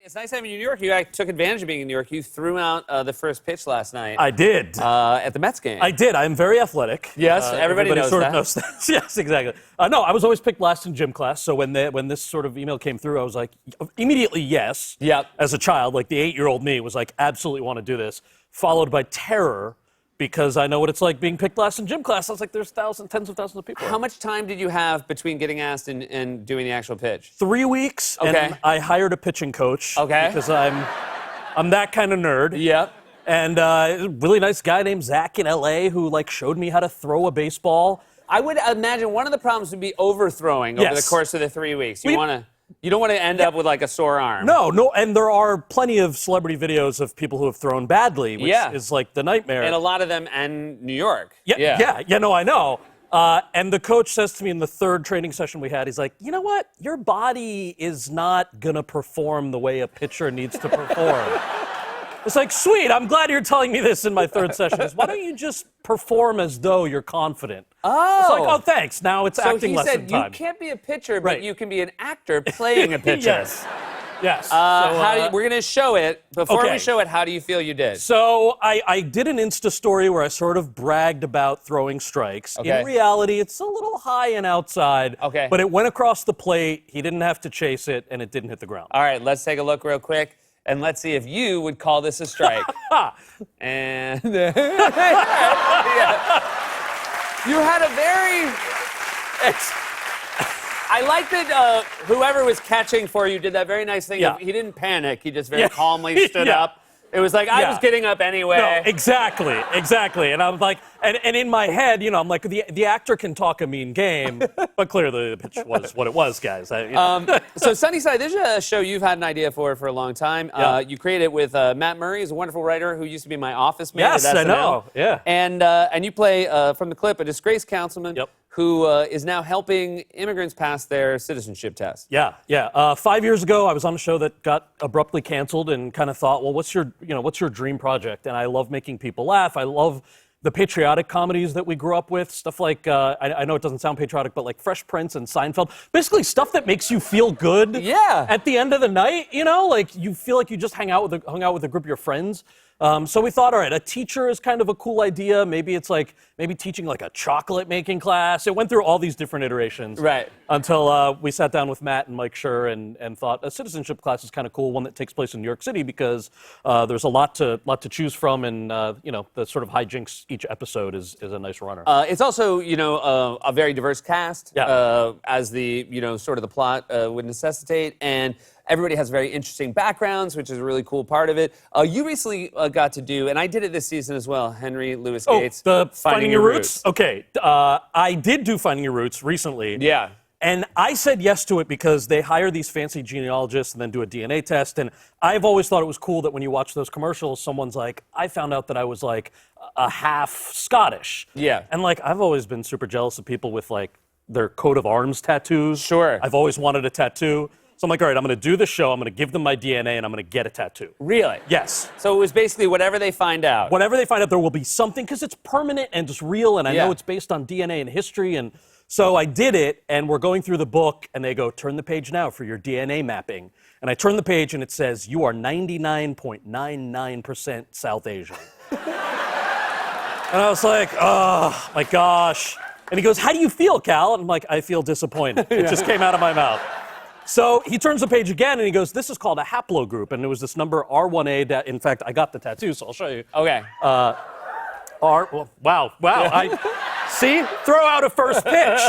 It's nice having you in New York. You took advantage of being in New York. You threw out the first pitch last night. I did. At the Mets game. I did. I'm very athletic. Yes, everybody knows sort that. of knows that. Yes, exactly. No, I was always picked last in gym class. So when this sort of email came through, I was like, immediately yes. Yep. As a child, like the 8-year-old me was like, absolutely want to do this. Followed by terror, because I know what it's like being picked last in gym class. I was like, there's tens of thousands of people. How much time did you have between getting asked and doing the actual pitch? 3 weeks. Okay. And I hired a pitching coach. Okay. Because I'm that kind of nerd. Yep. And a really nice guy named Zach in LA who like showed me how to throw a baseball. I would imagine one of the problems would be overthrowing over the course of the 3 weeks. You don't want to end up with like a sore arm. No, and there are plenty of celebrity videos of people who have thrown badly, which is like the nightmare. And a lot of them end New York. Yeah, no, I know. And the coach says to me in the third training session we had, he's like, you know what? Your body is not going to perform the way a pitcher needs to perform. It's like, sweet, I'm glad you're telling me this in my third session. Why don't you just perform as though you're confident? Oh. It's like, oh, thanks. Now it's acting lesson time. So he said, you can't be a pitcher, but you can be an actor playing a pitcher. Yes. We're going to show it. Before we show it, how do you feel you did? So I did an Insta story where I sort of bragged about throwing strikes. Okay. In reality, it's a little high and outside. Okay. But it went across the plate. He didn't have to chase it, and it didn't hit the ground. All right, let's take a look real quick. And let's see if you would call this a strike. And you had a very... I like that whoever was catching for you did that very nice thing. Yeah. He didn't panic. He just very calmly stood up. It was like, I was getting up anyway. No, exactly. And I was like, and in my head, I'm like, the actor can talk a mean game, but clearly the pitch was what it was, guys. So Sunnyside, this is a show you've had an idea for a long time. You created it with Matt Murray, who's a wonderful writer who used to be my office mate at SNL. I know. Yeah. And you play, from the clip, a disgraced councilman who is now helping immigrants pass their citizenship test. Yeah. 5 years ago, I was on a show that got abruptly canceled and kind of thought, well, what's your dream project? And I love making people laugh. I love the patriotic comedies that we grew up with, stuff like, I know it doesn't sound patriotic, but like Fresh Prince and Seinfeld. Basically stuff that makes you feel good at the end of the night, like you feel like you just hung out with a group of your friends. So we thought, all right, a teacher is kind of a cool idea. Maybe it's like, teaching like a chocolate making class. It went through all these different iterations. Right. Until we sat down with Matt and Mike Schur and thought a citizenship class is kind of cool, one that takes place in New York City because there's a lot to choose from, and the sort of hijinks each episode is a nice runner. It's also, a very diverse cast, as the, sort of the plot would necessitate, and everybody has very interesting backgrounds, which is a really cool part of it. You recently got to do, and I did it this season as well, Henry Louis Gates. The Finding Your Roots? Okay. I did do Finding Your Roots recently. Yeah. And I said yes to it because they hire these fancy genealogists and then do a DNA test. And I've always thought it was cool that when you watch those commercials, someone's like, I found out that I was like a half Scottish. Yeah. And like, I've always been super jealous of people with like their coat of arms tattoos. Sure. I've always wanted a tattoo. So I'm like, all right, I'm going to do the show. I'm going to give them my DNA, and I'm going to get a tattoo. Really? Yes. So it was basically whatever they find out. Whatever they find out, there will be something, because it's permanent and just real, and I know it's based on DNA and history. And so I did it, and we're going through the book, and they go, turn the page now for your DNA mapping. And I turn the page, and it says, you are 99.99% South Asian. And I was like, oh, my gosh. And he goes, how do you feel, Cal? And I'm like, I feel disappointed. It just came out of my mouth. So he turns the page again, and he goes, this is called a haplogroup. And it was this number R1A. In fact, I got the tattoo, so I'll show you. Okay. Wow. See? Throw out a first pitch.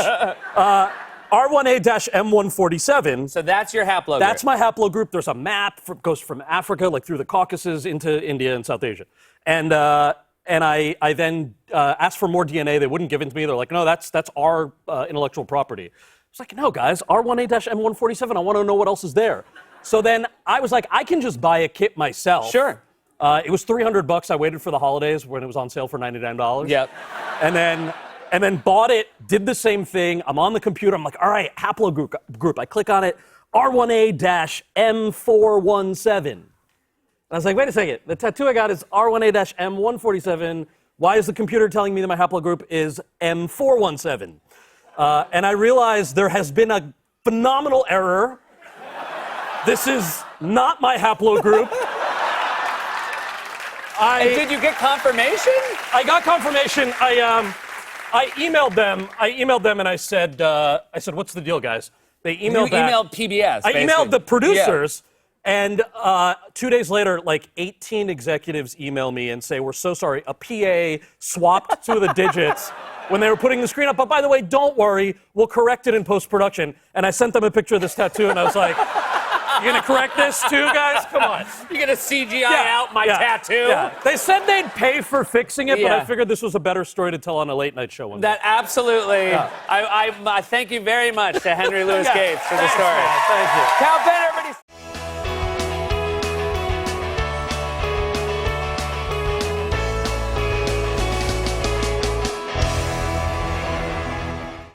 R1A-M147. So that's your haplogroup. That's my haplogroup. There's a map, goes from Africa, like through the Caucasus into India and South Asia. And I then asked for more DNA. They wouldn't give it to me. They're like, no, that's our intellectual property. I was like, no, guys, R1A-M147, I want to know what else is there. So then I was like, I can just buy a kit myself. Sure. It was $300. I waited for the holidays when it was on sale for $99. Yep. And then bought it, did the same thing. I'm on the computer. I'm like, all right, haplogroup. I click on it, R1A-M417. And I was like, wait a second. The tattoo I got is R1A-M147. Why is the computer telling me that my haplogroup is M417? And I realized there has been a phenomenal error This is not my haplogroup. Did you get confirmation? I got confirmation. I emailed them. And I said, what's the deal, guys? They emailed You emailed PBS. I basically. emailed the producers, and 2 days later, like 18 executives email me and say, we're so sorry, a PA swapped two of the digits when they were putting the screen up. But by the way, don't worry, we'll correct it in post-production. And I sent them a picture of this tattoo, and I was like, you gonna correct this too, guys? Come on. You're gonna CGI out my tattoo? Yeah. They said they'd pay for fixing it, but I Yeah. figured this was a better story to tell on a late night show one day. That absolutely. Yeah. I thank you very much to Henry Louis Gates for the Thanks, story. man. Thank you. Cal Penner.